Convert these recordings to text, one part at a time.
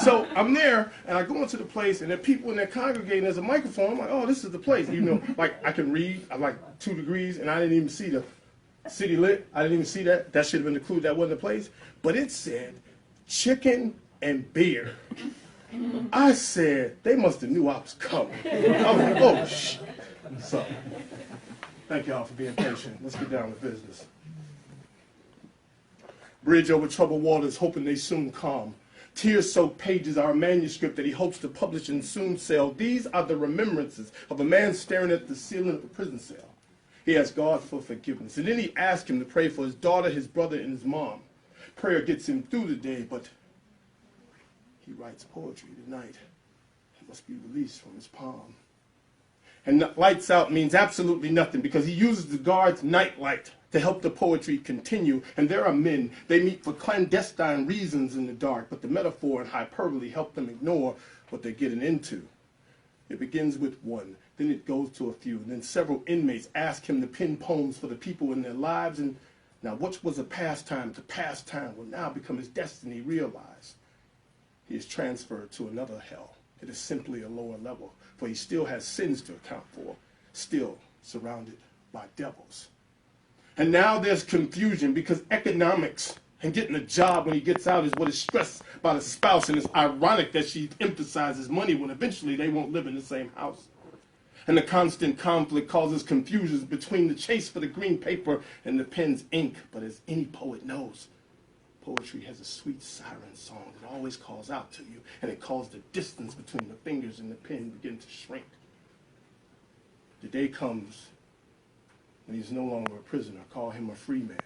So I'm there, and I go into the place, and there are people in there congregating. There's a microphone. I'm like, oh, this is the place. You know, like I can read. I'm like 2 degrees, and I didn't even see the city lit. I didn't even see that. That should have been included. That wasn't the place. But it said chicken and beer. I said, they must have knew I was coming. I was like, oh, shit. So, thank y'all for being patient. Let's get down to business. Bridge over troubled waters, hoping they soon calm. Tear-soaked pages are a manuscript that he hopes to publish and soon sell. These are the remembrances of a man staring at the ceiling of a prison cell. He asked God for forgiveness, and then he asked him to pray for his daughter, his brother, and his mom. Prayer gets him through the day, but he writes poetry tonight. It must be released from his palm. And lights out means absolutely nothing because he uses the guard's nightlight to help the poetry continue. And there are men, they meet for clandestine reasons in the dark, but the metaphor and hyperbole help them ignore what they're getting into. It begins with one, then it goes to a few, and then several inmates ask him to pen poems for the people in their lives. And now what was a pastime to pastime will now become his destiny realized. He is transferred to another hell. It is simply a lower level, for he still has sins to account for, still surrounded by devils. And now there's confusion because economics and getting a job when he gets out is what is stressed by the spouse, and it's ironic that she emphasizes money when eventually they won't live in the same house. And the constant conflict causes confusions between the chase for the green paper and the pen's ink, but as any poet knows, poetry has a sweet siren song that always calls out to you, and it calls the distance between the fingers and the pen begin to shrink. The day comes when he's no longer a prisoner. Call him a free man.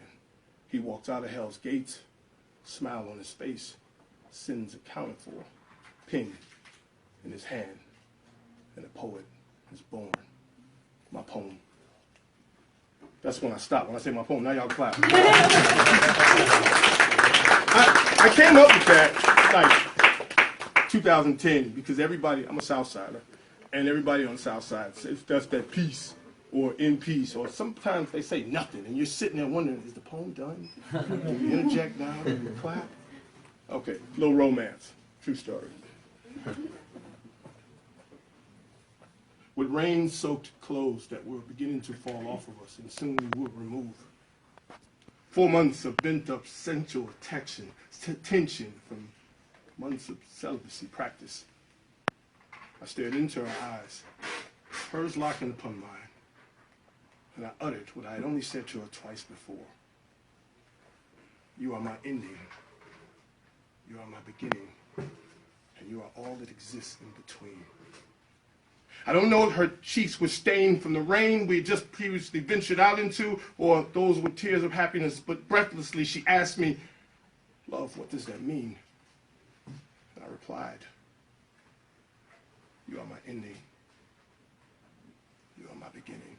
He walks out of hell's gates, smile on his face, sins accounted for, pen in his hand, and a poet is born. My poem. That's when I stop. When I say my poem, now y'all clap. I came up with that like 2010 because everybody, I'm a South Sider, and everybody on the South Side says that's that peace or in peace, or sometimes they say nothing, and you're sitting there wondering, is the poem done? Do we interject now? Do we clap? Okay, little romance, true story. With rain-soaked clothes that were beginning to fall off of us, and soon we would remove. 4 months of bent-up sensual tension from months of celibacy practice. I stared into her eyes, hers locking upon mine, and I uttered what I had only said to her twice before. You are my ending, you are my beginning, and you are all that exists in between. I don't know if her cheeks were stained from the rain we had just previously ventured out into, or those were tears of happiness, but breathlessly she asked me, love, what does that mean? And I replied, you are my ending, you are my beginning,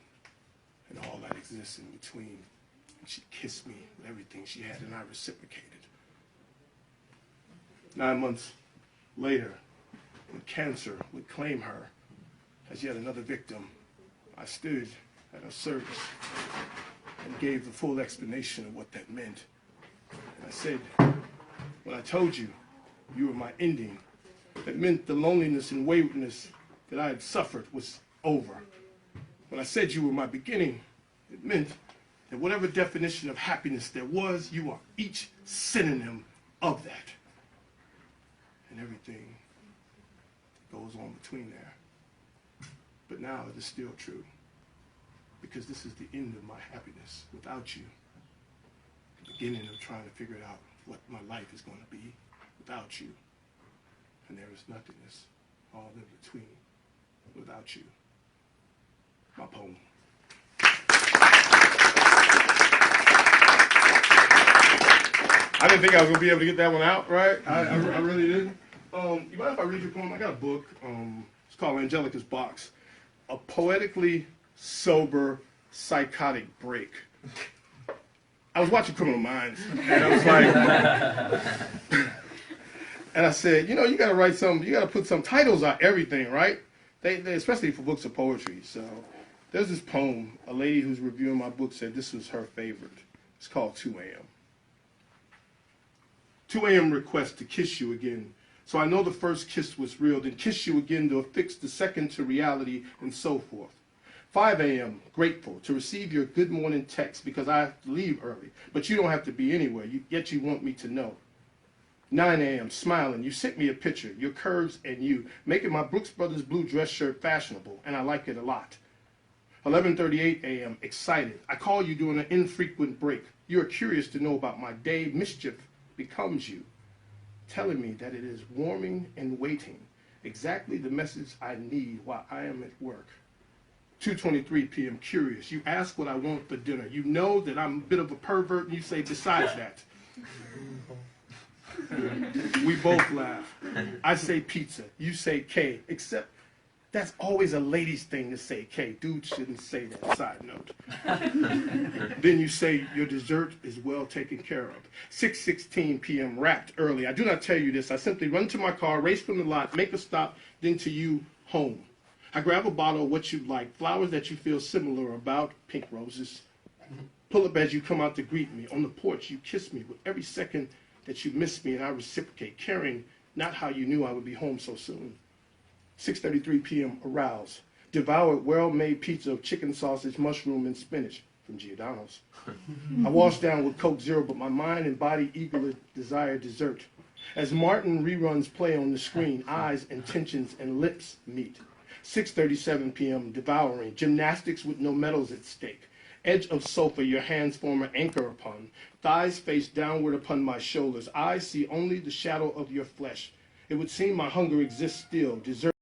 and all that exists in between. And she kissed me with everything she had, and I reciprocated. 9 months later, when cancer would claim her as yet another victim, I stood at her service and gave the full explanation of what that meant. And I said, when I told you you were my ending, that meant the loneliness and waywardness that I had suffered was over. When I said you were my beginning, it meant that whatever definition of happiness there was, you are each synonym of that. And everything that goes on between there. But now it is still true, because this is the end of my happiness without you, the beginning of trying to figure out what my life is going to be without you, and there is nothingness all in between without you. My poem. I didn't think I was going to be able to get that one out, right? I really didn't. You mind if I read your poem? I got a book. It's called Angelica's Box. A poetically sober, psychotic break. I was watching Criminal Minds, and I was like, and I said, you know, you got to write some, you got to put some titles on everything, right? They especially for books of poetry. So there's this poem. A lady who's reviewing my book said this was her favorite. It's called 2 a.m. 2 a.m. request to kiss you again. So I know the first kiss was real, then kiss you again to affix the second to reality, and so forth. 5 a.m., grateful to receive your good morning text because I have to leave early, but you don't have to be anywhere, yet you want me to know. 9 a.m., smiling, you sent me a picture, your curves and you, making my Brooks Brothers blue dress shirt fashionable, and I like it a lot. 11:38 a.m., excited. I call you during an infrequent break. You're curious to know about my day. Mischief becomes you, telling me that it is warming and waiting, exactly the message I need while I am at work. 2:23 p.m., curious. You ask what I want for dinner. You know that I'm a bit of a pervert, and you say, besides that. We both laugh. I say pizza. You say K, except that's always a lady's thing to say K. Dudes shouldn't say that, side note. Then you say your dessert is well taken care of. 6:16 p.m., wrapped early. I do not tell you this. I simply run to my car, race from the lot, make a stop, then to you, home. I grab a bottle of what you like, flowers that you feel similar about, pink roses. Pull up as you come out to greet me. On the porch, you kiss me with every second that you miss me, and I reciprocate, caring not how you knew I would be home so soon. 6:33 p.m., arouse. Devoured well-made pizza of chicken sausage, mushroom, and spinach from Giordano's. I wash down with Coke Zero, but my mind and body eagerly desire dessert. As Martin reruns play on the screen, eyes, intentions, and lips meet. 6:37 p.m., devouring. Gymnastics with no medals at stake. Edge of sofa, your hands form an anchor upon. Thighs face downward upon my shoulders. Eyes see only the shadow of your flesh. It would seem my hunger exists still. Dessert